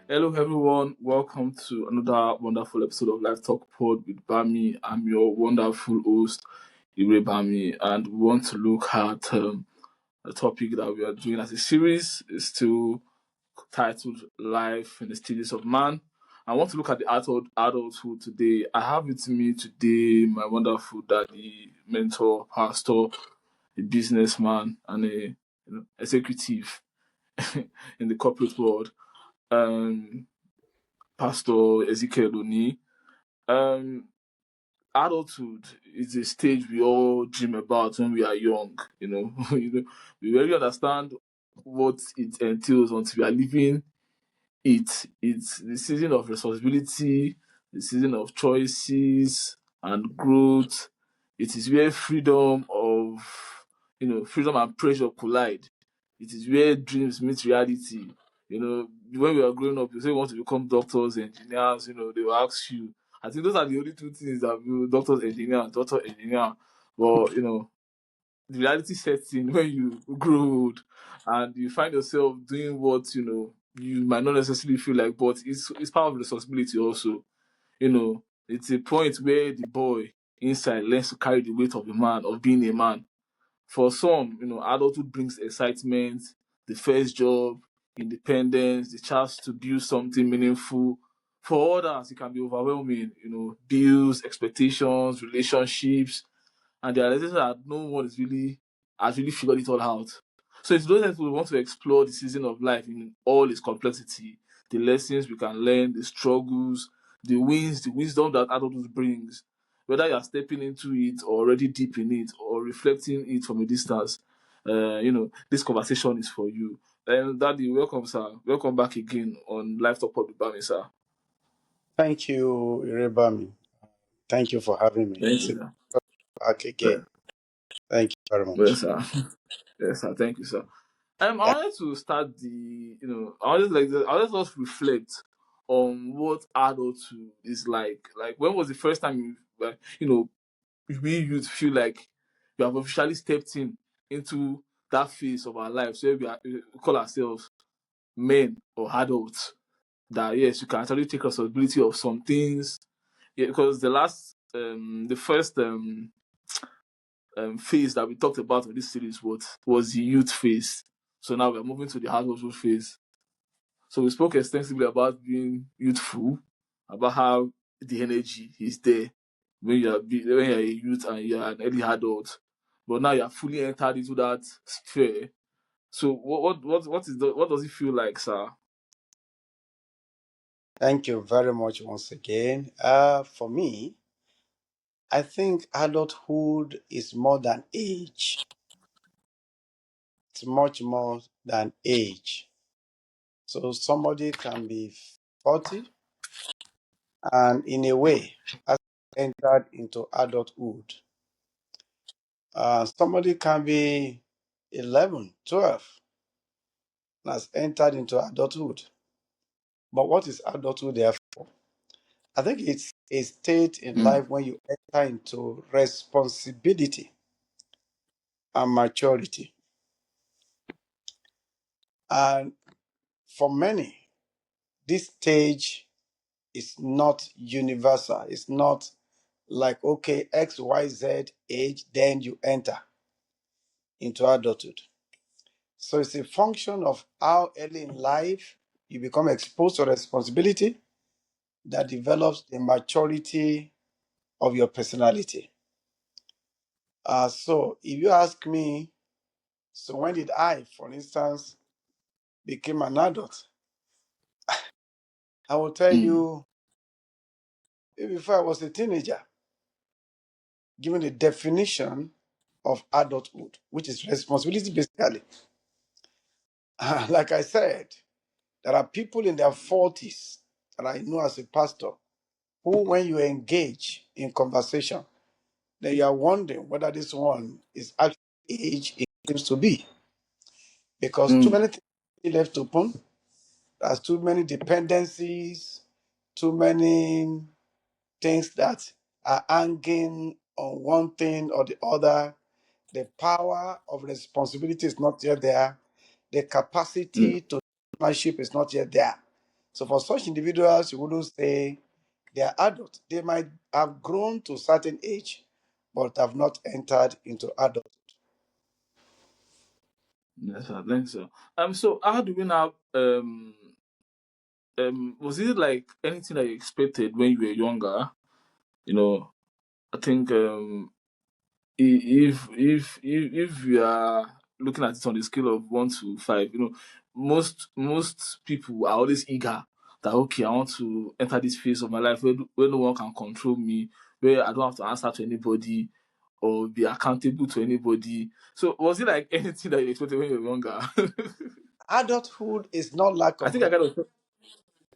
Hello, everyone. Welcome to another wonderful episode of Lifetalkpod with Bami. I'm your wonderful host, Bami, and we want to look at a topic that we are doing as a series. It's still titled Life in the Stages of Man. I want to look at the adulthood today. I have with me today my wonderful daddy, mentor, pastor, a businessman, and a executive in the corporate world. Um, Pastor Ezekiel Oni. Um, Adulthood is a stage we all dream about when we are young. We really understand what it entails until we are living it. It's the season of responsibility, the season of choices and growth. It is where freedom and pressure collide. It is where dreams meet reality. When we are growing up, you say you want to become doctors, engineers, they will ask you. I think those are the only two things that doctors, engineer, doctor, engineer. But, the reality sets in when you grow old and you find yourself doing what, you might not necessarily feel like, but it's part of responsibility also. It's a point where the boy inside learns to carry the weight of a man, of being a man. For some, adulthood brings excitement, the first job, independence, the chance to build something meaningful. For others, it can be overwhelming, bills, expectations, relationships, and the realization that no one has really figured it all out. So it's those times we want to explore the season of life in all its complexity, the lessons we can learn, the struggles, the wins, the wisdom that adulthood brings. Whether you are stepping into it or already deep in it or reflecting it from a distance, this conversation is for you. And Daddy, welcome, sir. Welcome back again on Life Talk Pod with Bami, sir. Thank you, Bami. Thank you for having me. Thank It's you, sir. back again. Thank you very Yes, much. sir. Yes, sir. Thank you, sir. I Yeah. wanted to start I wanted us to reflect on what adulthood is like. Like, when was the first time we youth feel like we have officially stepped into that phase of our lives where we call ourselves men or adults. That yes, you can actually take responsibility of some things. Yeah, because the first phase that we talked about in this series was the youth phase. So now we're moving to the adulthood phase. So we spoke extensively about being youthful, about how the energy is there when you're a youth and you're an early adult. But now you're fully entered into that sphere. So what does it feel like, sir? Thank you very much once again. For me, I think adulthood is more than age. It's much more than age. So somebody can be 40 and in a way has entered into adulthood. Somebody can be 11, 12 and has entered into adulthood. But what is adulthood there? I think it's a state in Mm, life when you enter into responsibility and maturity. And for many, this stage is not universal. It's not like, okay, X, Y, Z age, then you enter into adulthood. So it's a function of how early in life you become exposed to responsibility that develops the maturity of your personality. So if you ask me, so when did I, for instance, became an adult? I will tell mm, you, before I was a teenager, given the definition of adulthood, which is responsibility basically. Like I said, there are people in their 40s that I know as a pastor who, when you engage in conversation, then you are wondering whether this one is actually age it seems to be. Because too mm, many things are left open, there's too many dependencies, too many things that are hanging on one thing or the other. The power of responsibility is not yet there. The Mm. capacity to ownership is not yet there. So for such individuals, you wouldn't say they are adults. They might have grown to a certain age, but have not entered into adult. Yes, I think so. So how do we now was it like anything that you expected when you were younger? You know, I think if we are looking at it on the scale of 1 to 5, most people are always eager that okay, I want to enter this phase of my life where no one can control me, where I don't have to answer to anybody or be accountable to anybody. So was it like anything that you expected when you were younger? Adulthood is not lack I of think I kind of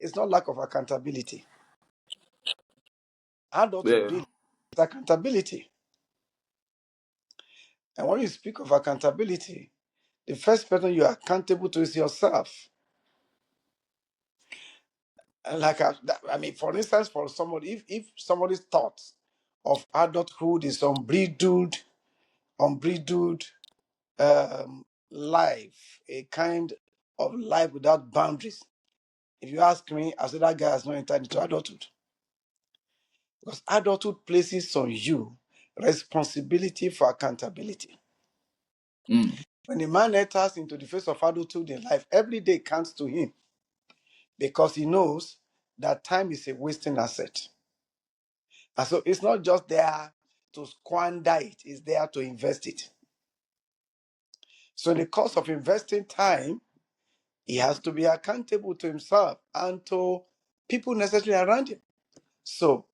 it's not lack of accountability. Adulthood yeah. really is accountability. And when you speak of accountability, the first person you are accountable to is yourself. And like I mean, for instance, for somebody, if somebody's thoughts of adulthood is unbridled life, a kind of life without boundaries. If you ask me, I say that guy has not entered into adulthood. Because adulthood places on you responsibility for accountability. Mm, When a man enters into the face of adulthood in life, every day counts to him because he knows that time is a wasting asset. And so it's not just there to squander it, it's there to invest it. So in the course of investing time, he has to be accountable to himself and to people necessarily around him. So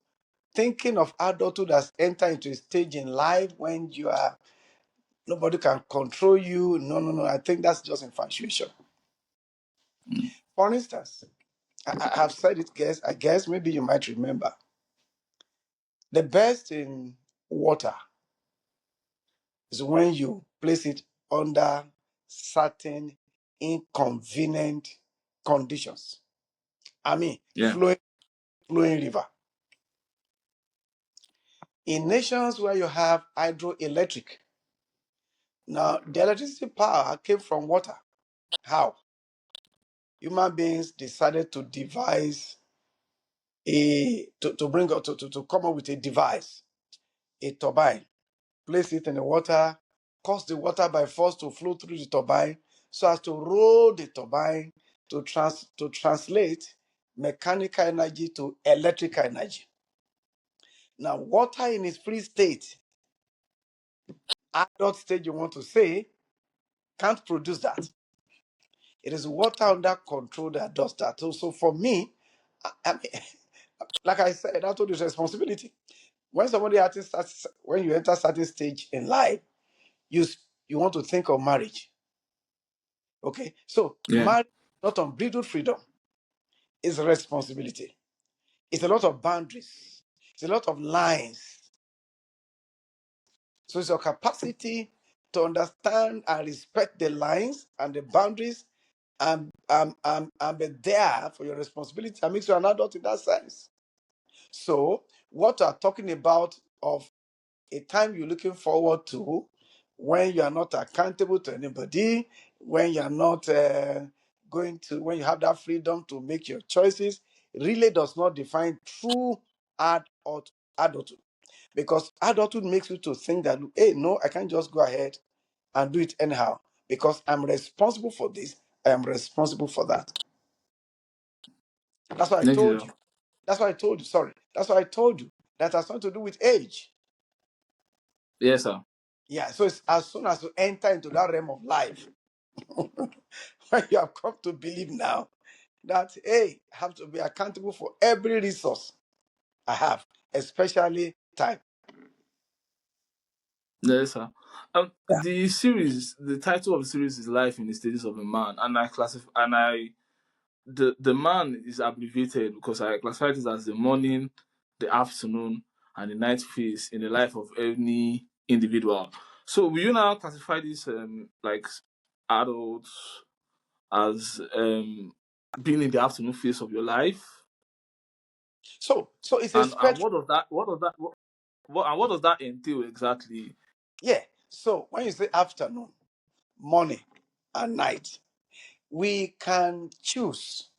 thinking of adulthood as enter into a stage in life when you are nobody can control you. No, no, no. I think that's just infatuation. mm, For instance, I have said it, guess I guess maybe you might remember. The best in water is when you place it under certain inconvenient conditions. I mean, yeah. flowing river. In nations where you have hydroelectric, now the electricity power came from water. How? Human beings decided to devise to bring up to come up with a device, a turbine, place it in the water, cause the water by force to flow through the turbine so as to roll the turbine to translate mechanical energy to electrical energy. Now, water in its free state, adult stage, you want to say, can't produce that. It is water under control that does that. So for me, I mean, like I said, that's what is responsibility. When when you enter certain stage in life, you you want to think of marriage. Okay, so Yeah. marriage is not unbridled freedom; it's a responsibility. It's a lot of boundaries. It's a lot of lines. So it's your capacity to understand and respect the lines and the boundaries and be there for your responsibility and makes you an adult in that sense. So what we're talking about of a time you're looking forward to when you are not accountable to anybody, when you're not when you have that freedom to make your choices, really does not define true adulthood. Because adulthood makes you to think that, hey, no, I can't just go ahead and do it anyhow because I'm responsible for this, I am responsible for that. That's what I Thank told you. you. That's what I told you. Sorry. That's what I told you. That has nothing to do with age. Yes, sir. Yeah. So it's as soon as you enter into that realm of life, when you have come to believe now that, hey, I have to be accountable for every resource I have, especially time. Yes, sir. Yeah. The title of the series is "Life in the Stages of a Man," and I classify and I the man is abbreviated because I classify it as the morning, the afternoon, and the night phase in the life of any individual. So, will you now classify this like adults as being in the afternoon phase of your life? So it's a And spectrum. what does that? What does that? what does that entail exactly? Yeah. So when you say afternoon, morning, and night, we can choose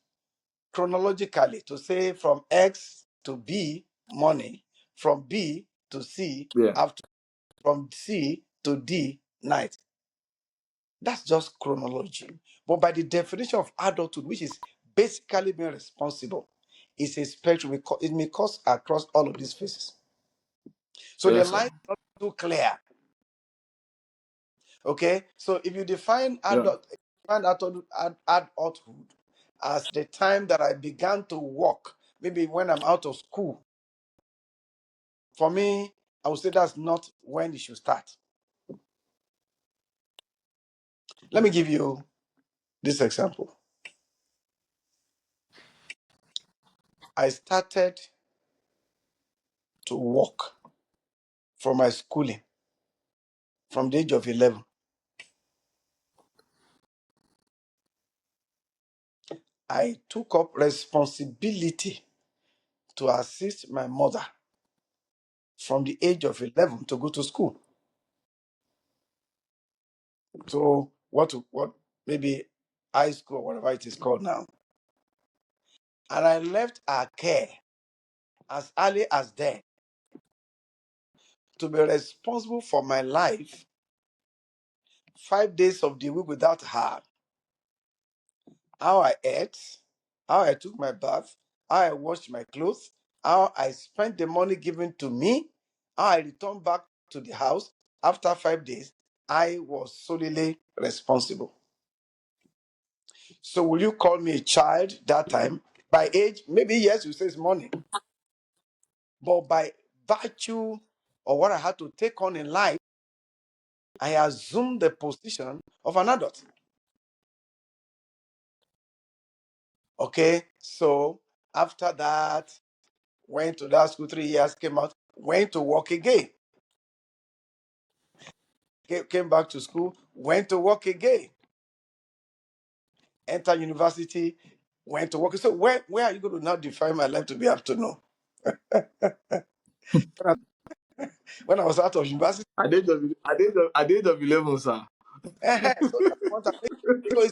chronologically to say from X to B, morning, from B to C, Yeah. after, from C to D, night. That's just chronology. But by the definition of adulthood, which is basically being responsible, it's a spectrum. It may cross across all of these phases. So the Yes, sir. line is not too clear. Okay. So if you define Yeah. adulthood as the time that I began to walk, maybe when I'm out of school, for me, I would say that's not when it should start. Let me give you this example. I started to walk from my schooling from the age of 11. I took up responsibility to assist my mother from the age of 11 to go to school. So what maybe high school, whatever it is called now. And I left her care as early as then to be responsible for my life 5 days of the week without her. How I ate, how I took my bath, how I washed my clothes, how I spent the money given to me, how I returned back to the house after 5 days. I was solely responsible. So will you call me a child that time? By age, maybe yes, you say it's money, but by virtue of what I had to take on in life, I assumed the position of an adult. Okay, so after that, went to that school 3 years, came out, went to work again, came back to school, went to work again, enter university, went to work. So where are you going to now define my life to be up to now? When when I was out of university, At the age of 11, sir. so that's what I mean. So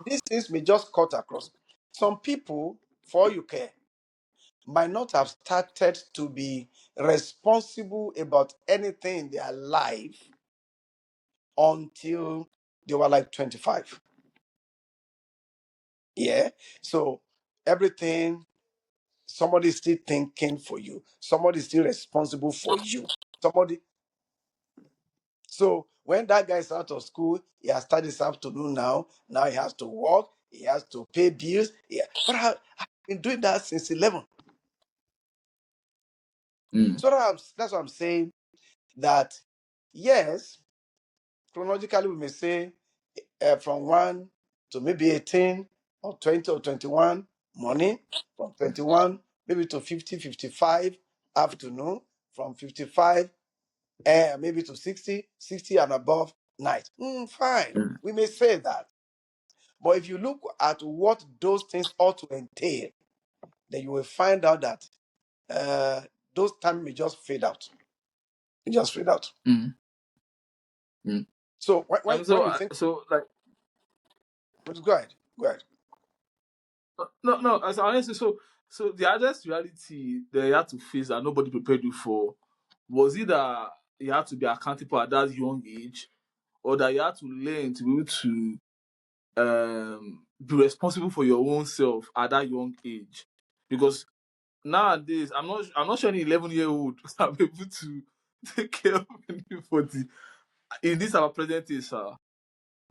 these things may just cut across. Some people, for all you care, might not have started to be responsible about anything in their life until they were like 25. Yeah. So everything, somebody is still thinking for you, somebody is still responsible for you. Somebody. So when that guy is out of school, he has started this afternoon now. Now he has to work, he has to pay bills. Yeah. But I've been doing that since 11. Mm. So that's what I'm saying. That yes, chronologically we may say from 1 to maybe 18 or 20 or 21 morning, from 21 maybe to 50, 55 afternoon, from 55 maybe to 60, 60 and above night. Fine, Mm. we may say that. But if you look at what those things ought to entail, then you will find out that those time may just fade out. It just fade out. Mm. Mm. So when you think, So like go ahead, go ahead. no, as honestly, so the hardest reality that you had to face that nobody prepared you for was it that you had to be accountable at that young age, or that you had to learn to be able to be responsible for your own self at that young age. Because nowadays, I'm not sure any 11-year-old will be able to take care of anybody in this our present age, sir.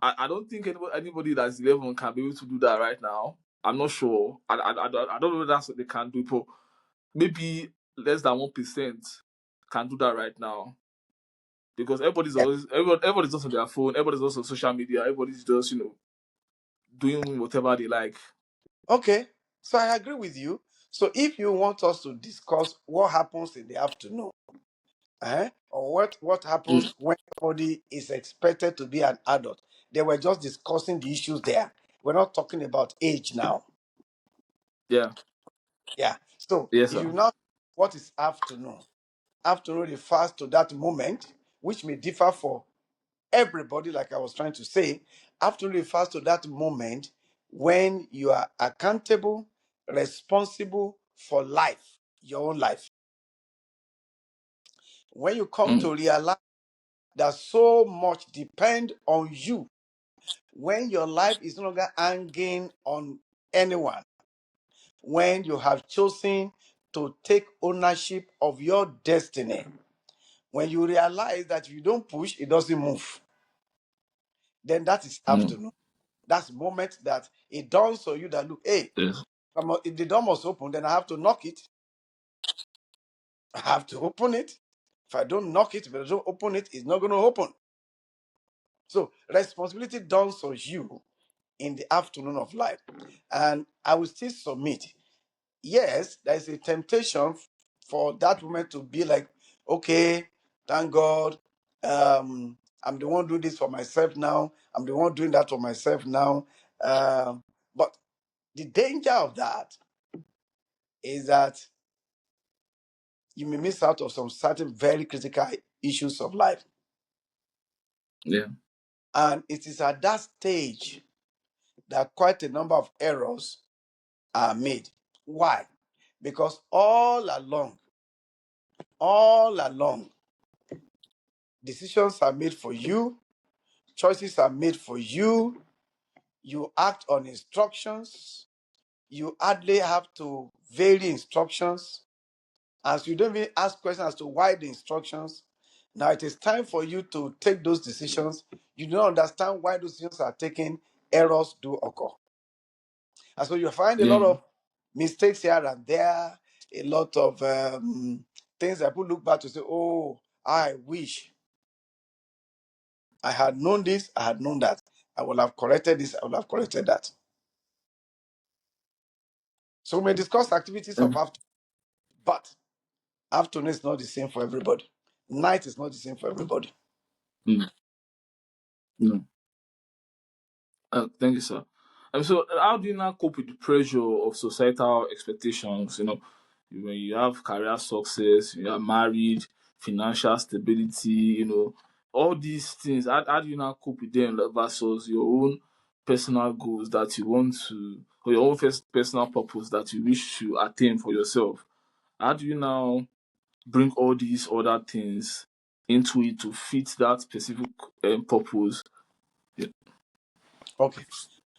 I don't think anybody that's 11 can be able to do that right now. I'm not sure. I don't know if that's what they can do, but maybe less than 1% can do that right now. Because Yeah. everybody's just on their phone, everybody's also on social media, everybody's just, doing whatever they like. Okay, so I agree with you. So if you want us to discuss what happens in the afternoon, or what Mm. happens when somebody is expected to be an adult, they were just discussing the issues there. We're not talking about age now. Yeah. Yeah. So Yes, if sir. you now What is afternoon? Afternoon refers to that moment, which may differ for everybody, like I was trying to say. Afternoon refers to that moment when you are accountable, responsible for life, your own life. When you come Mm. to realize that so much depend on you, when your life is no longer hanging on anyone, when you have chosen to take ownership of your destiny, when you realize that if you don't push, it doesn't move, then that is Mm. afternoon. That's the moment that it dawns on you that, look, hey, Yes. if the door must open, then I have to knock it. I have to open it. If I don't knock it, if I don't open it, it's not going to open. So responsibility dawns on you in the afternoon of life. And I will still submit. Yes, there is a temptation for that woman to be like, okay, thank God, I'm the one doing this for myself now. I'm the one doing that for myself now. But the danger of that is that you may miss out of some certain very critical issues of life. Yeah. And it is at that stage that quite a number of errors are made. Why? Because all along, decisions are made for you, choices are made for you, you act on instructions, you hardly have to vary instructions, as you don't even ask questions as to why the instructions. Now it is time for you to take those decisions. You don't understand why those decisions are taken, errors do occur. And so you find a lot Yeah. of mistakes here and there, a lot of things that people look back to say, oh, I wish I had known this, I had known that. I would have corrected this, I would have corrected that. So we may discuss activities of Um, afternoon, but afternoon is not the same for everybody. Night is not the same for everybody. mm. No. Thank you, sir. So, how do you now cope with the pressure of societal expectations? When you have career success, you are married, financial stability, all these things. How do you now cope with them versus your own personal goals that you want to, or your own personal purpose that you wish to attain for yourself? How do you now bring all these other things into it to fit that specific purpose? Yeah. Okay.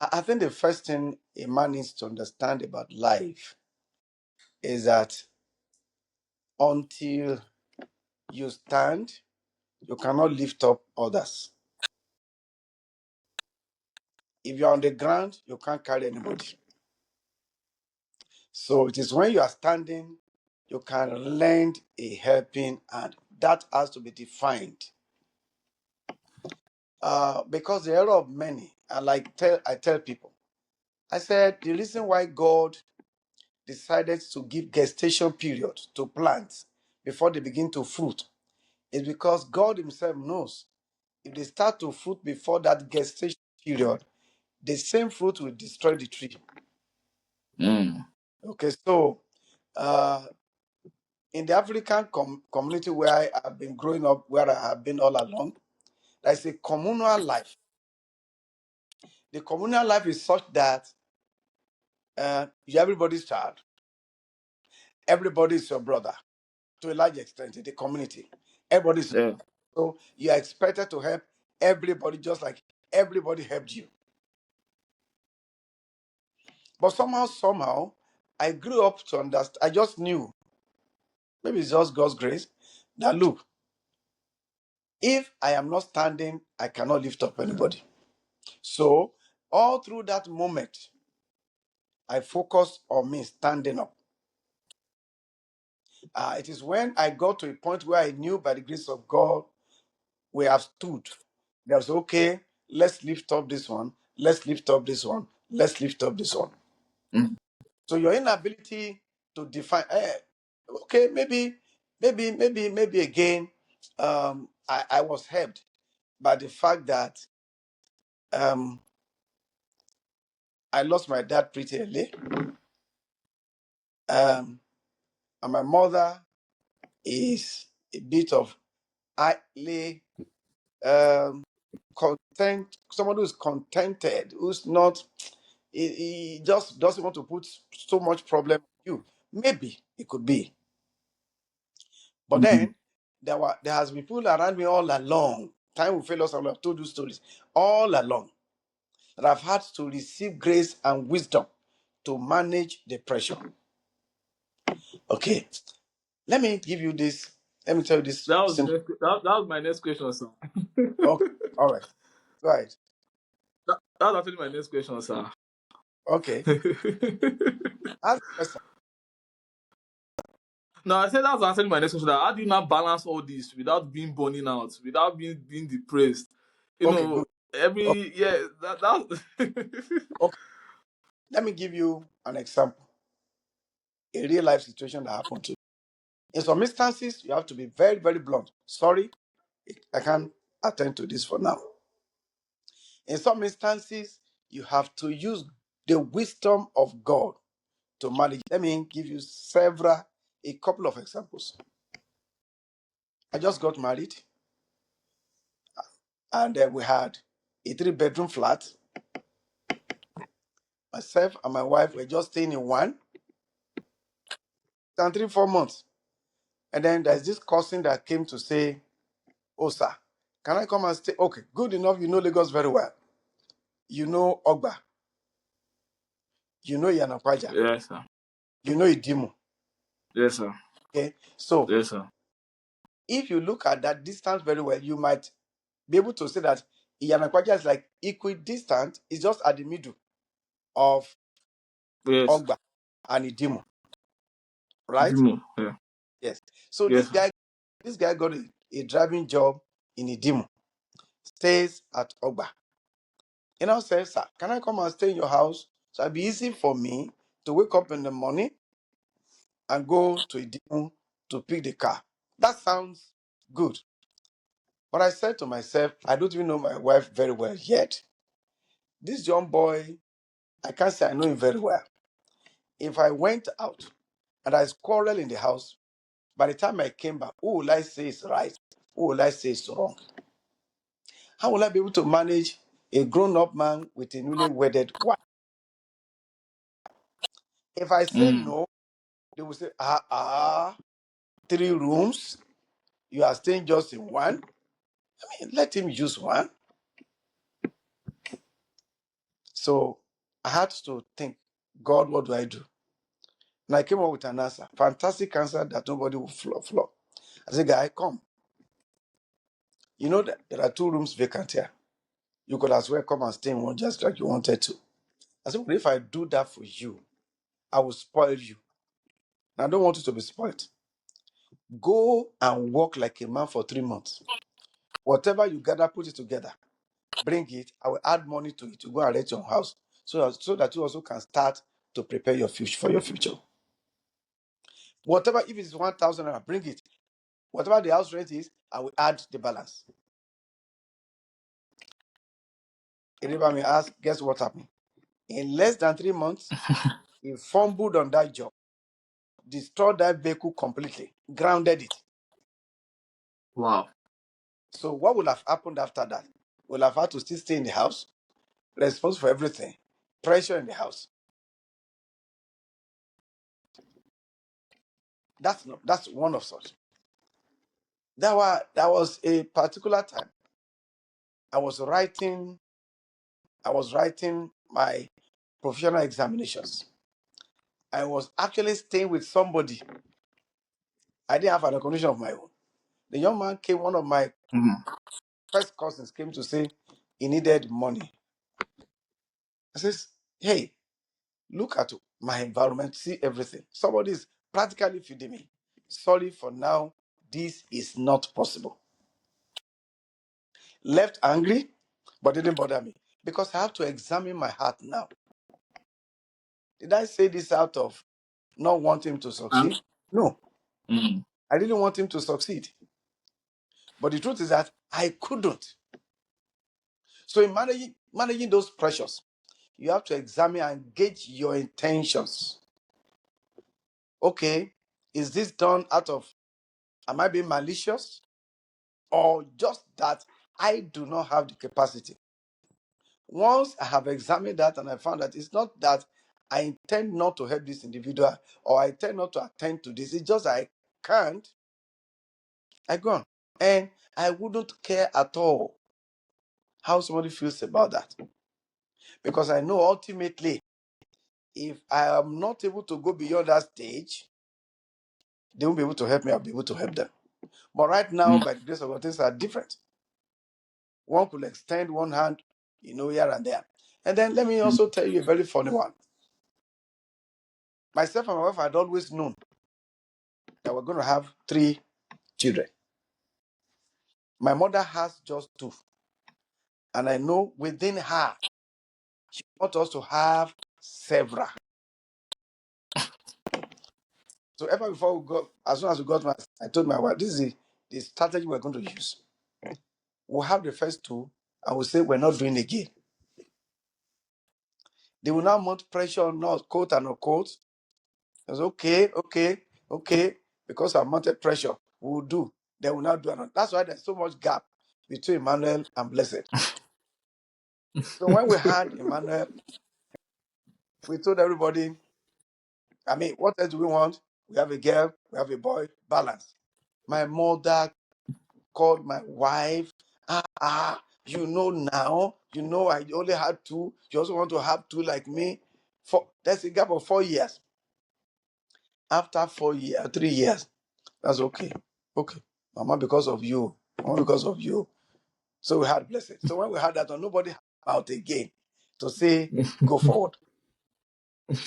I think the first thing a man needs to understand about life is that until you stand, you cannot lift up others. If you're on the ground, you can't carry anybody. So it is when you are standing, you can lend a helping hand. That has to be defined. Because the error of many, and I tell people, I said the reason why God decided to give gestation period to plants before they begin to fruit is because God Himself knows if they start to fruit before that gestation period, the same fruit will destroy the tree. Mm. Okay, so uh, in the African community where I have been growing up, where I have been all along, there's a communal life. The communal life is such that you're everybody's child, everybody is your brother to a large extent in the community. Everybody's Yeah. so you are expected to help everybody just like everybody helped you. But somehow, I grew up to understand. I just knew, maybe it's just God's grace, that look, if I am not standing, I cannot lift up anybody. So all through that moment, I focused on me standing up. It is when I got to a point where I knew by the grace of God, we have stood. That's okay. Let's lift up this one. Let's lift up this one. Let's lift up this one. Mm. So your inability to define, okay, maybe again, I was helped by the fact that um, I lost my dad pretty early. Um, And my mother is a bit of highly content, someone who's contented, who's not, he just doesn't want to put so much problem on you. Maybe it could be. But Mm-hmm. then there has been people around me all along. Time will fail us, and I've told you stories all along that I've had to receive grace and wisdom to manage the pressure. Okay, let me give you this. Let me tell you this That was simple. that was my next question, sir. Okay, all right, go ahead. That was actually my next question, sir. Okay, ask the question. No, I said that's answering my next question. How do you now balance all this without being burning out, without being depressed? You Okay, good. know, every yeah, that Okay, let me give you an example, a real life situation that happened to me. In some instances, you have to be very, very blunt. Sorry, I can't attend to this for now. In some instances, you have to use the wisdom of God to manage. Let me give you a couple of examples. I just got married, and we had a 3-bedroom flat. Myself and my wife were just staying in one, and 3, 4 months. And then there's this cousin that came to say, "Oh, sir, can I come and stay?" Okay, good enough. You know Lagos very well. You know Ogba. You know Yanakwaja. yes, sir. You know Idimu. Yes, sir. Okay, so Yes, sir. if you look at that distance very well, you might be able to say that Yanakwaja is like equidistant. It's just at the middle of Yes. Ogba and Idimu, right? Dimo. Yeah. Yes. So Yes, sir. this guy got a driving job in Idimu, stays at Ogba. You know, says, "Sir, can I come and stay in your house? So it'll be easy for me to wake up in the morning and go to Idimu to pick the car." That sounds good. But I said to myself, I don't even know my wife very well yet. This young boy, I can't say I know him very well. If I went out and I quarrel in the house, by the time I came back, who will I say is right? Who will I say is wrong? How will I be able to manage a grown-up man with a newly wedded wife? If I say Mm. no, they will say, 3 rooms, you are staying just in one. I mean, let him use one. So I had to think, God, what do I do? And I came up with an answer, fantastic answer that nobody will flop. I said, guy, come. You know that there are 2 rooms vacant here. You could as well come and stay in one just like you wanted to. I said, well, if I do that for you, I will spoil you. And I don't want you to be spoiled. Go and work like a man for 3 months. Whatever you gather, put it together. Bring it. I will add money to it to go and rent your house so that you also can start to prepare your future for your future. Whatever, if it's 1,000 naira, bring it. Whatever the house rent is, I will add the balance. If may ask, guess what happened? In less than 3 months, he fumbled on that job, destroyed that vehicle completely, grounded it. Wow. So what would have happened after that? We'll have had to still stay in the house, responsible for everything, pressure in the house. That's one of such. There was a particular time I was writing my professional examinations. I was actually staying with somebody. I didn't have an accommodation of my own. The young man came, one of my Mm. first cousins came to say he needed money. I says, hey, look at my environment, see everything. Somebody is practically feeding me. Sorry for now, this is not possible. Left angry, but didn't bother me because I have to examine my heart now. Did I say this out of not wanting him to And, succeed? No, mm. I didn't want him to succeed. But the truth is that I couldn't. So in managing those pressures, you have to examine and gauge your intentions. Okay, Is this done out of, am I being malicious? Or just that I do not have the capacity? Once I have examined that and I found that it's not that I intend not to help this individual or I intend not to attend to this, it's just I can't, I go on. And I wouldn't care at all how somebody feels about that. Because I know ultimately, if I am not able to go beyond that stage, they won't be able to help me, I'll be able to help them. But right now, Mm. by the grace of God, things are different. One could extend one hand, here and there. And then let me Mm. also tell you a very funny one. Myself and my wife had always known that we're going to have 3 children. My mother has just 2. And I know within her, she wants us to have several. So ever before we go, as soon as we got married, I told my wife, this is the strategy we're going to use. We'll have the first 2, and we'll say we're not doing again. They will now mount pressure on us, quote and unquote. I said, okay, because I mounted pressure, we'll do. They will not do another. That's why there's so much gap between Emmanuel and Blessed. So when we had Emmanuel, we told everybody, what else do we want? We have a girl, we have a boy, balance. My mother called my wife. Now, I only had 2. You also want to have 2 like me. There's a gap of 4 years. After 4 years, 3 years, that's okay. Okay. Mama, because of you. Mama, because of you. So we had Blessed. So when we had that one, nobody out again to say, go forward.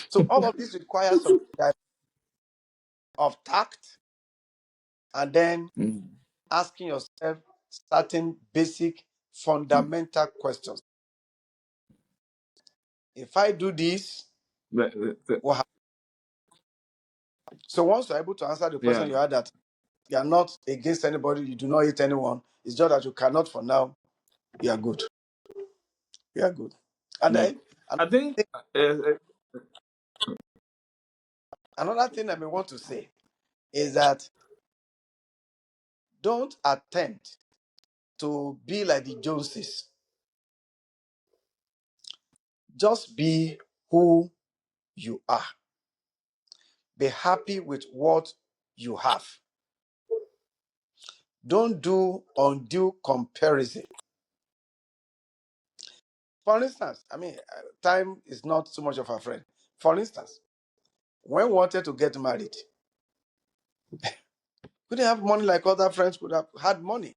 So all of this requires some type of tact, and then Mm. asking yourself certain basic fundamental questions. If I do this, what happens? So once you're able to answer the Yeah. question you had, that you are not against anybody, you do not hate anyone, it's just that you cannot for now, you are good. You are good. And Yeah. then I think another thing I may want to say is that don't attempt to be like the Joneses. Just be who you are. Be happy with what you have. Don't do undue comparison. For instance, time is not so much of a friend. For instance, when we wanted to get married, we didn't have money like other friends would have had money.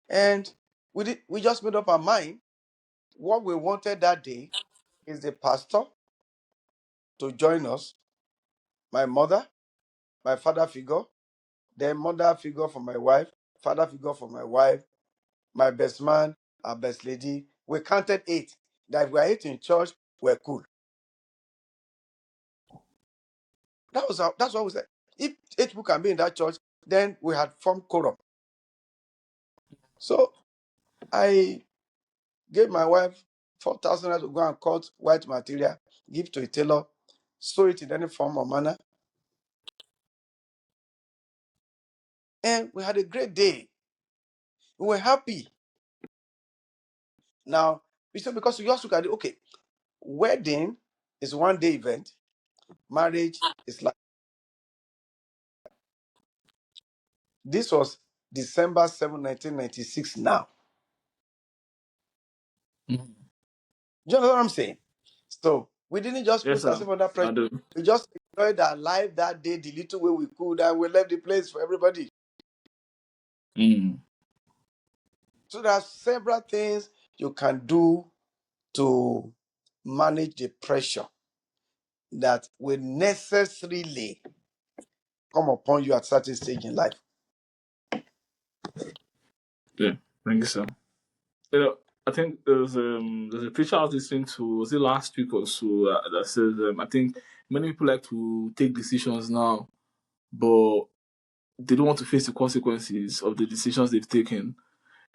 And we just made up our mind. What we wanted that day is the pastor to join us, my mother, my father figure, then mother figure for my wife, father figure for my wife, my best man, our best lady. We counted 8. That if we are 8 in church, we're cool. That's what we said. If 8 people can be in that church, then we had formed quorum. So I gave my wife 4,000 to go and cut white material, give to a tailor, sew it in any form or manner. And we had a great day. We were happy. Now, we said, because you just look at it, okay, wedding is 1-day event, marriage is like, this was December 7, 1996 now. mm. Do you know what I'm saying? So we didn't just Yes, put sir. ourselves under pressure. I do. We just enjoyed our life that day the little way we could, and we left the place for everybody. Mm. So there are several things you can do to manage the pressure that will necessarily come upon you at certain stage in life. Yeah. Thank you, sir. I think there's a preacher I was listening to, was it last week or so, that says I think many people like to take decisions now, but they don't want to face the consequences of the decisions they've taken.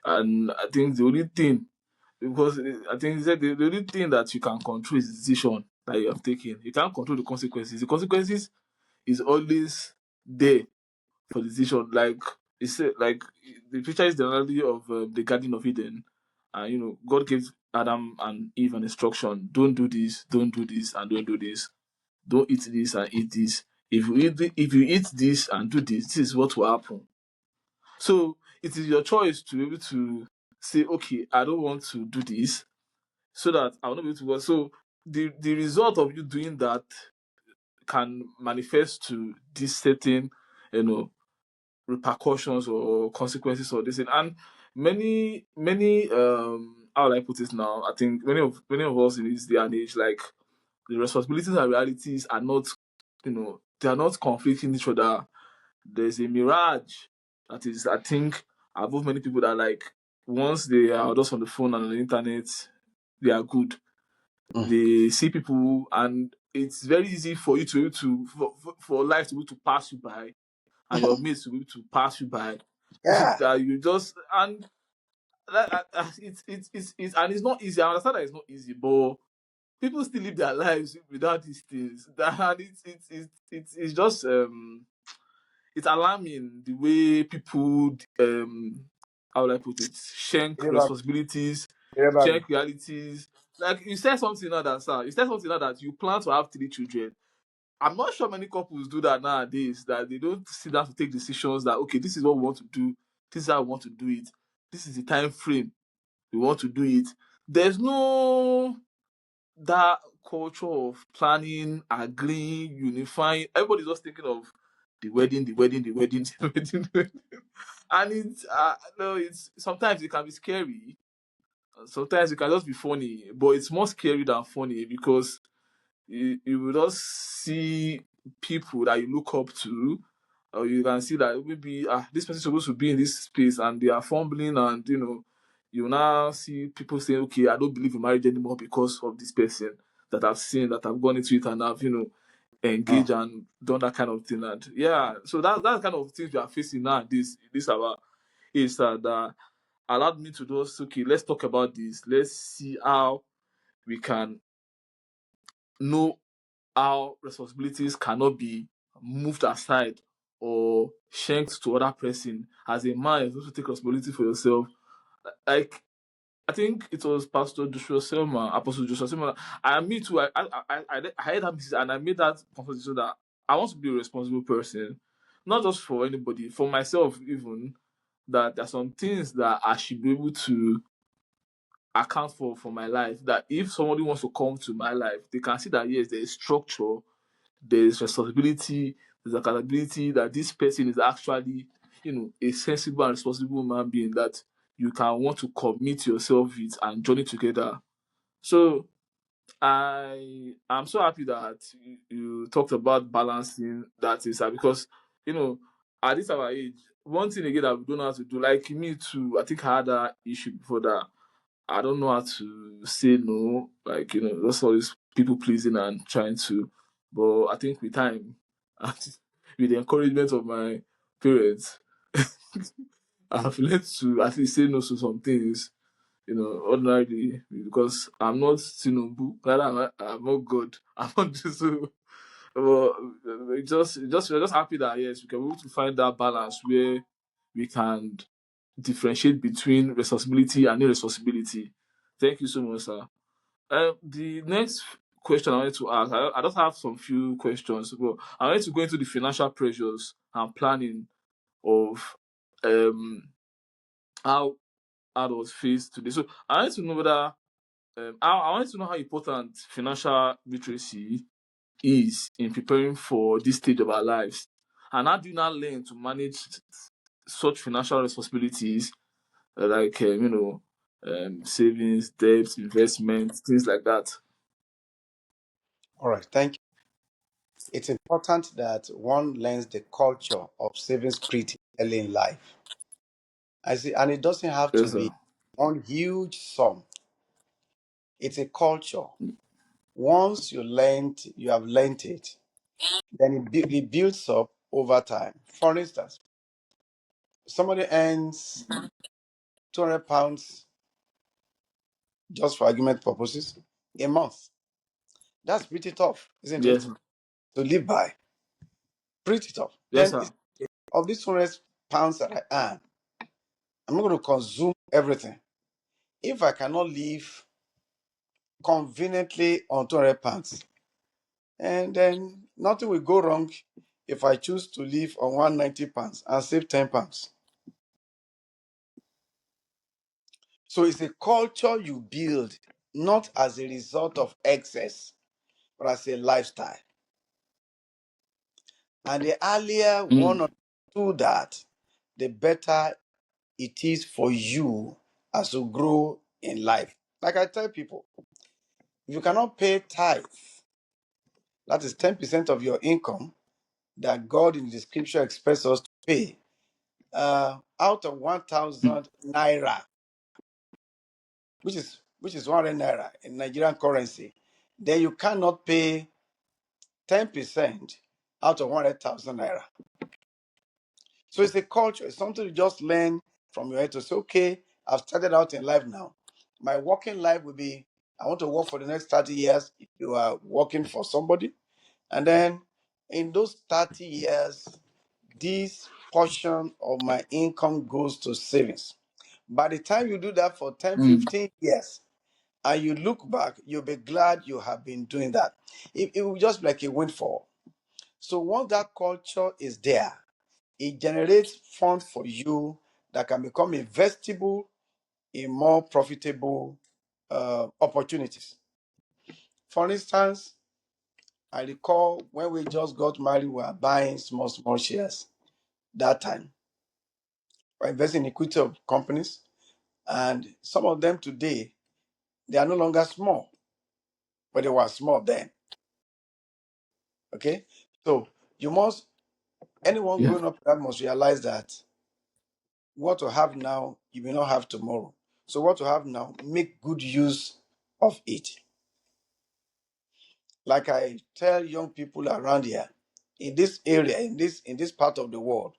And I think the only thing, because I think he said the only thing that you can control is the decision that you have taken. You can't control the consequences. The consequences is always there for decision. Like it's like the picture is the analogy of the Garden of Eden, and God gave Adam and Eve an instruction: don't do this, don't do this, and don't do this. Don't eat this and eat this. If you eat this and do this, this is what will happen. So it is your choice to be able to say, okay, I don't want to do this, so that I will not be able to work. So the result of you doing that can manifest to this certain, you know, repercussions or consequences or this thing. And many how will I put it now? I think many of us in this day and age, like the responsibilities and realities are not, they are not conflicting each other. There's a mirage that is, I think, above many people that, like, once they are just on the phone and on the internet, they are good. Mm. They see people, and it's very easy for you to be able to for life to be able to pass you by, and your mates to be able to pass you by. Yeah. That you just and it's and it's not easy. I understand that it's not easy, but people still live their lives without these things. And it's just it's alarming the way people how would I put it, shank Remember, responsibilities, remember. shank realities. Like you said something now that, sir, you said something now that you plan to have 3 children. I'm not sure many couples do that nowadays, that they don't sit down to take decisions that, okay, this is what we want to do, this is how we want to do it, this is the time frame we want to do it. There's no that culture of planning, agreeing, unifying. Everybody's just thinking of the wedding, the wedding, the wedding, the wedding, the wedding. And it's no, it's sometimes it can be scary. Sometimes it can just be funny, but it's more scary than funny, because you will just see people that you look up to, or you can see that maybe this person is supposed to be in this space and they are fumbling, and you now see people saying, okay, I don't believe in marriage anymore because of this person that I've seen, that I've gone into it, and I've Mm. engaged and done that kind of thing. And yeah, so that's kind of things we are facing now. This our age, that allowed me to just, okay, let's talk about this, let's see how we can know how responsibilities cannot be moved aside or shanked to other person. As a man, you're supposed to take responsibility for yourself. Like, I think it was Pastor Joshua Selma, Apostle Joshua Selma. And me too. I heard that message, and I made that conversation that I want to be a responsible person, not just for anybody, for myself even. That there are some things that I should be able to account for my life. That if somebody wants to come to my life, they can see that yes, there is structure, there's responsibility, there's accountability, that this person is actually, a sensible and responsible human being that you can want to commit yourself with and journey together. So I'm so happy that you talked about balancing that is, because at this our age, one thing again that we don't know how to do, like me too, I think I had that issue before, that I don't know how to say no. Like, that's always people pleasing and trying to. But I think with time, and with the encouragement of my parents, I've learned to at least say no to some things, ordinarily, because I'm not Tinubu, rather I'm not God. I'm not just so. But we're just happy that yes, we can be able to find that balance where we can differentiate between responsibility and irresponsibility. Thank you so much, sir. The next question I wanted to ask, I just have some few questions, but I wanted to go into the financial pressures and planning of how adults face today. So I wanted to know whether I wanted to know how important financial literacy is in preparing for this stage of our lives, and how do you now learn to manage such financial responsibilities, like savings, debts, investments, things like that. All right. Thank you. It's important that one learns the culture of savings pretty early in life. I see, and it doesn't have to Yes, sir. be one huge sum. It's a culture. Once you have learned it, then it builds up over time. For instance, somebody earns £200, just for argument purposes, a month. That's pretty tough, isn't Yes, it? sir. To live by. Print it off. Yes, Then sir. of these 200 pounds that I earn, I'm not going to consume everything. If I cannot live conveniently on 200 pounds, and then nothing will go wrong if I choose to live on 190 pounds and save 10 pounds. So it's a culture you build, not as a result of excess, but as a lifestyle. And the earlier Mm. one understood that, the better it is for you as you grow in life. Like I tell people, if you cannot pay tithe, that is 10% of your income that God in the scripture expects us to pay, out of 1,000 naira, which is 100 naira in Nigerian currency, then you cannot pay 10% out of 100,000 naira. So it's a culture. It's something you just learn from your head to say, okay, I've started out in life now. My working life will be, I want to work for the next 30 years. If you are working for somebody. And then in those 30 years, this portion of my income goes to savings. By the time you do that for 10, Mm. 15 years, and you look back, you'll be glad you have been doing that. It will just be like a windfall. So once that culture is there, it generates funds for you that can become investable in more profitable opportunities. For instance, I recall when we just got married, we were buying small, small shares that time. We're investing in equity of companies, and some of them today, they are no longer small, but they were small then. Okay? So you must, anyone Yeah. growing up that must realize that what you have now, you may not have tomorrow. So what you have now, make good use of it. Like I tell young people around here, in this area, in this part of the world,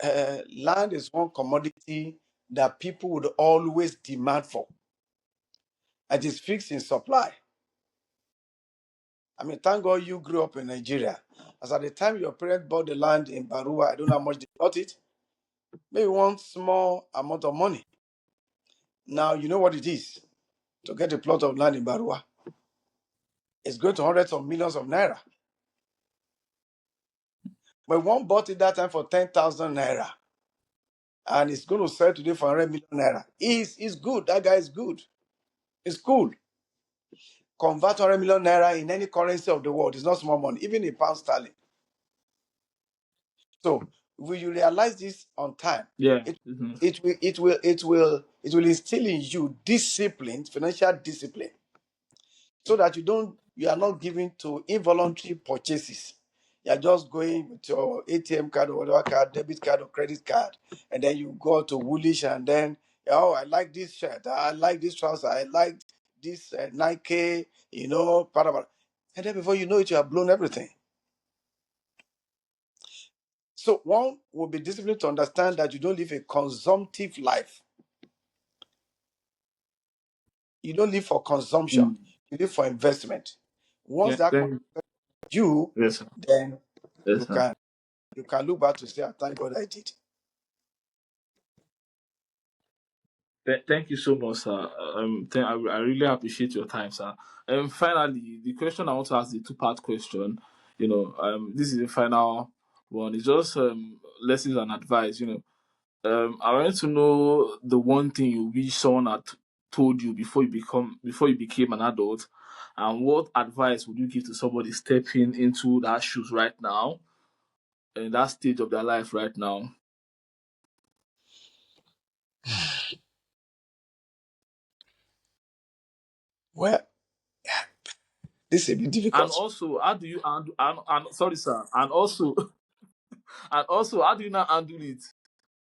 land is one commodity that people would always demand for. It is fixed in supply. I mean, thank God you grew up in Nigeria. As at the time your parents bought the land in Barua, I don't know how much they bought it. Maybe one small amount of money. Now you know what it is to get a plot of land in Barua. It's going to hundreds of millions of naira. But one bought it that time for 10,000 naira, and it's going to sell today for 100 million naira. He's good. That guy is good. It's cool. Convert 100 million naira in any currency of the world. It's not small money, even in pound sterling. So will you realize this on time? Yeah. It Mhm. it will instill in you discipline, financial discipline, so that you are not given to involuntary purchases. You are just going with your ATM card or whatever card, debit card or credit card, and then you go to Woolish, and then, oh, I like this shirt, I like this trouser, I like this Nike, para. And then before you know it, you have blown everything. So one will be disciplined to understand that you don't live a consumptive life. You don't live for consumption. Mm. You live for investment. Once Yeah. that Thank. you, Yes, sir. then Yes, you sir. can you can look back to say, "Ah, thank God I did." Thank you so much, sir. I really appreciate your time, sir. And finally, the question I want to ask, the two-part question. This is the final one. It's just lessons and advice. I want to know the one thing you wish someone had told you before you became an adult, and what advice would you give to somebody stepping into that shoes right now, in that stage of their life right now? Well, this is a bit And difficult. also, how do you and sorry, sir, and also and also, how do you now handle it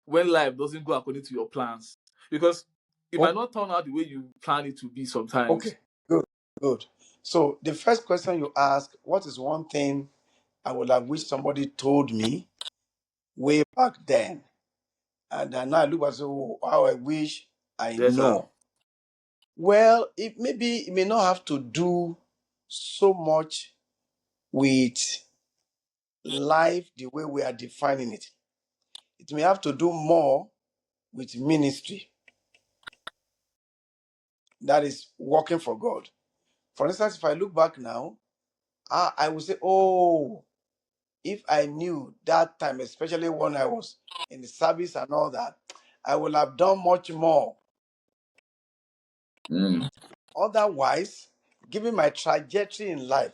when life doesn't go according to your plans? Because it Oh, might not turn out the way you plan it to be sometimes. okay, good, good. So the first question you ask, what is one thing I would have wished somebody told me way back then? And then now I look and say, oh, how I wish I Yes, sir. know. Well, it may not have to do so much with life the way we are defining it. It may have to do more with ministry, that is working for God. For instance, if I look back now, I would say, oh, if I knew that time, especially when I was in the service and all that, I would have done much more. Mm. Otherwise, given my trajectory in life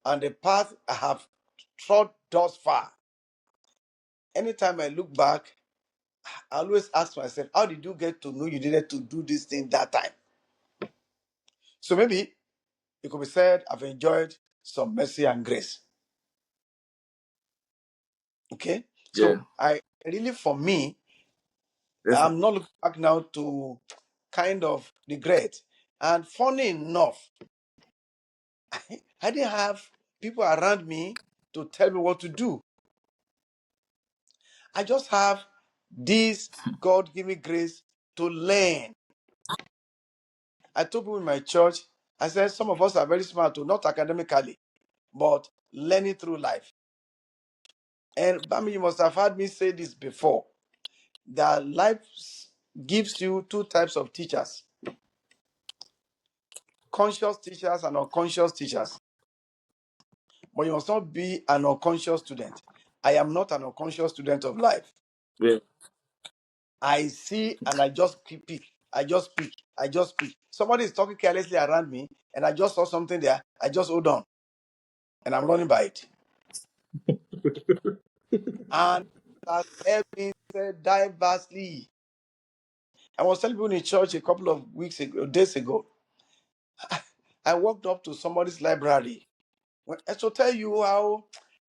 and the path I have trod thus far, anytime I look back, I always ask myself, how did you get to know you needed to do this thing that time? So maybe it could be said, I've enjoyed some mercy and grace. Okay? Yeah. So I really, for me, Yes, sir. I'm not looking back now to kind of regret. And funny enough, I didn't have people around me to tell me what to do. I just have this God give me grace to learn. I told people in my church, I said some of us are very smart, too, not academically, but learning through life. And Bami, you must have heard me say this before, that life gives you two types of teachers: conscious teachers and unconscious teachers. But you must not be an unconscious student. I am not an unconscious student of life. Yeah. I see and I just pick. I just pick. I just pick. Somebody is talking carelessly around me and I just saw something there. I just hold on and I'm running by it. And that helped me diversely. I was telling people in church a couple of days ago. I walked up to somebody's library. I should tell you how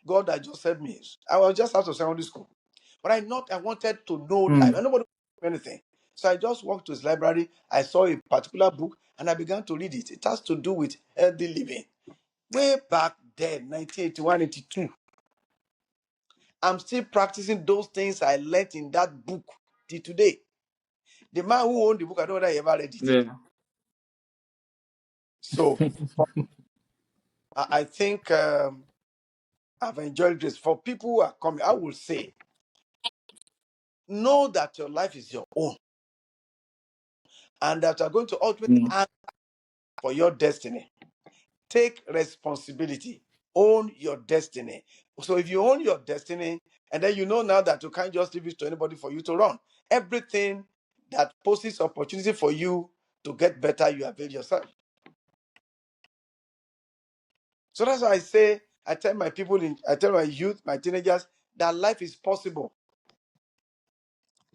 God had just helped me. I was just out of secondary school. But I wanted to know life. Mm. And nobody knew anything. So I just walked to his library. I saw a particular book and I began to read it. It has to do with healthy living. Way back then, 1981, 82. I'm still practicing those things I learned in that book till today. The man who owned the book, I don't know whether he ever read it. Yeah. So I think I've enjoyed this. For people who are coming, I will say, know that your life is your own and that you're going to ultimately Mm. answer for your destiny. Take responsibility. Own your destiny. So if you own your destiny, and then you know now that you can't just leave it to anybody for you to run. Everything that poses opportunity for you to get better, you avail yourself. So that's why I tell my people, I tell my youth, my teenagers, that life is possible.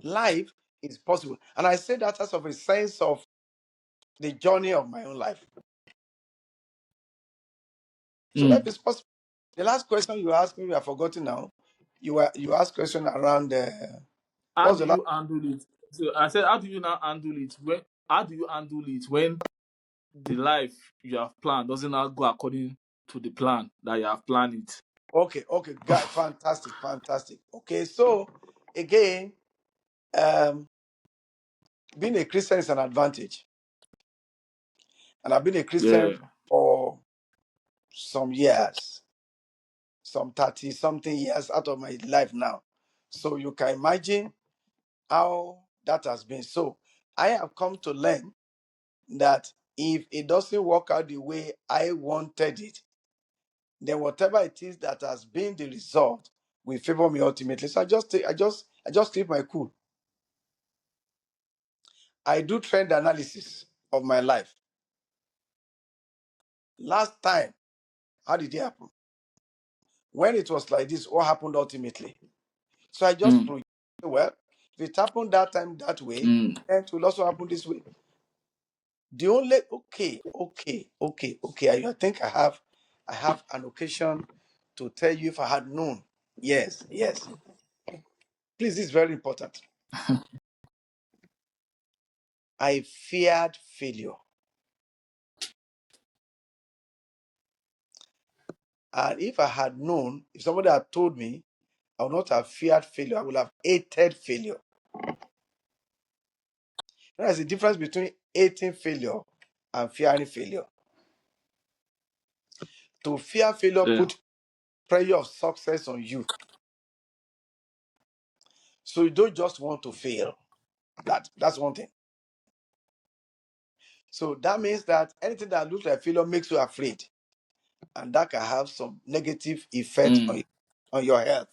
Life is possible. And I say that as of a sense of the journey of my own life. So life Mm. is possible. The last question you asked me, I've forgotten now. You asked question around How what's do the last? you handle it? So I said, how do you now handle it? How do you handle it when the life you have planned doesn't now go according to the plan that you have planned it? Okay, guy, fantastic, fantastic. Okay, so again, um, being a Christian is an advantage, and I've been a Christian Yeah. for some years, some 30 something years out of my life now. So you can imagine how that has been. So I have come to learn that if it doesn't work out the way I wanted it, then whatever it is that has been the result will favor me ultimately. So I just keep my cool. I do trend analysis of my life. Last time, how did it happen? When it was like this, what happened ultimately? So I just Mm. project, well, if it happened that time that way, Mm. then it will also happen this way. The only okay. I think I have an occasion to tell you if I had known. Yes. Please, this is very important. I feared failure. And if I had known, if somebody had told me, I would not have feared failure. I would have hated failure. There's a difference between hating failure and fearing failure. To fear failure Yeah. pressure of success on you. So you don't just want to fail. That's one thing. So that means that anything that looks like failure makes you afraid, and that can have some negative effect Mm. on your health.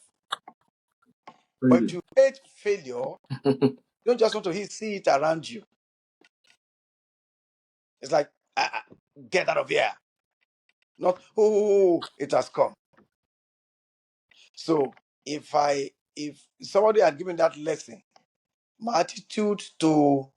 But if Really. you hate failure, you don't just want to see it around you. It's like, get out of here. Not, oh, it has come. So if somebody had given that lesson, my attitude to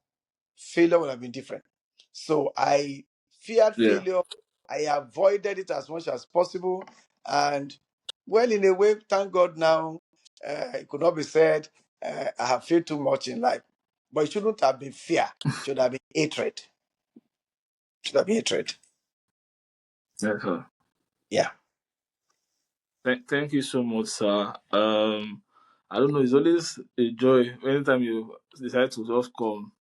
failure would have been different. So I feared Yeah. failure. I avoided it as much as possible. And well, in a way, thank God now, it could not be said I have failed too much in life. But it shouldn't have been fear. It should have been hatred. It should have been hatred. Yes, sir. Yeah. Thank you so much, sir. I don't know. It's always a joy anytime you decide to just come,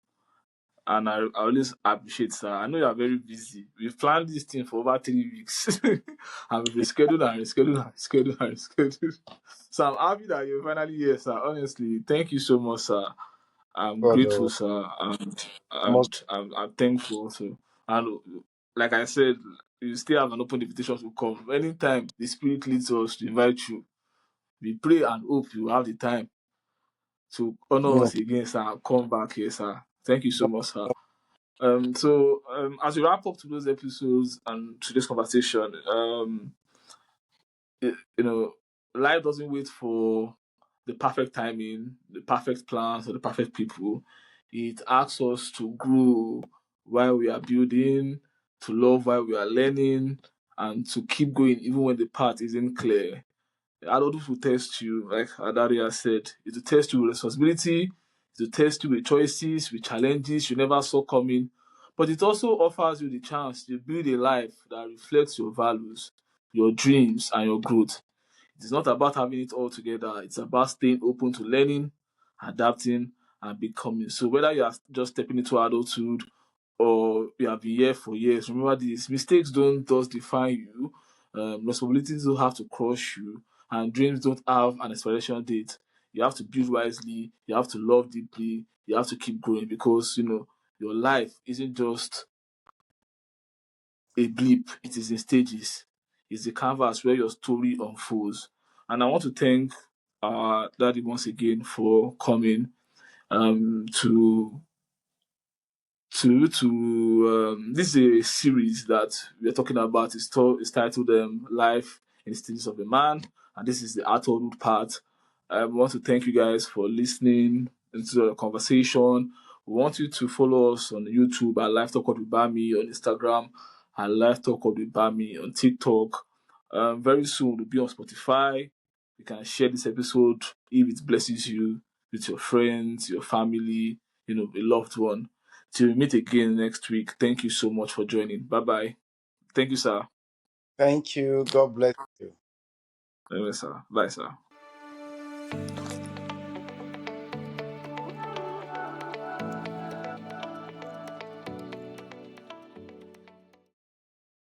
and I always appreciate, sir. I know you are very busy. We've planned this thing for over 3 weeks, and we've rescheduled and rescheduled and rescheduled and rescheduled. So I'm happy that you're finally here, sir. Honestly, thank you so much, sir. I'm God, grateful, sir, most I'm thankful also. And like I said, you still have an open invitation to come anytime the Spirit leads us to invite you. We pray and hope you have the time to honor mm, us again, sir. And come back here, sir. Thank you so God, much, sir. So as we wrap up today's episodes and today's conversation, you know, life doesn't wait for the perfect timing, the perfect plans, or the perfect people. It asks us to grow while we are building, to love while we are learning, and to keep going even when the path isn't clear. Adulthood will test you, like Adaria said. It will test you with responsibility, it will test you with choices, with challenges you never saw coming. But it also offers you the chance to build a life that reflects your values, your dreams, and your growth. It is not about having it all together. It's about staying open to learning, adapting, and becoming. So whether you are just stepping into adulthood or you have been here for years, remember this: mistakes don't just define you. Responsibilities don't have to crush you, and dreams don't have an expiration date. You have to build wisely. You have to love deeply. You have to keep growing because your life isn't just a blip, it is in stages. It's the canvas where your story unfolds. And I want to thank our daddy once again for coming to this is a series that we are talking about. It's titled Life in the Stages of a Man, and this is the adulthood part. I want to thank you guys for listening into the conversation. We want you to follow us on YouTube at Lifetalkpod with Bami, on Instagram at Lifetalkpod with Bami, on TikTok. Very soon we'll be on Spotify. You can share this episode if it blesses you with your friends, your family, a loved one. Till we meet again next week. Thank you so much for joining. Bye bye. Thank you, sir. thank you. God bless you. Anyway, sir. Bye, sir.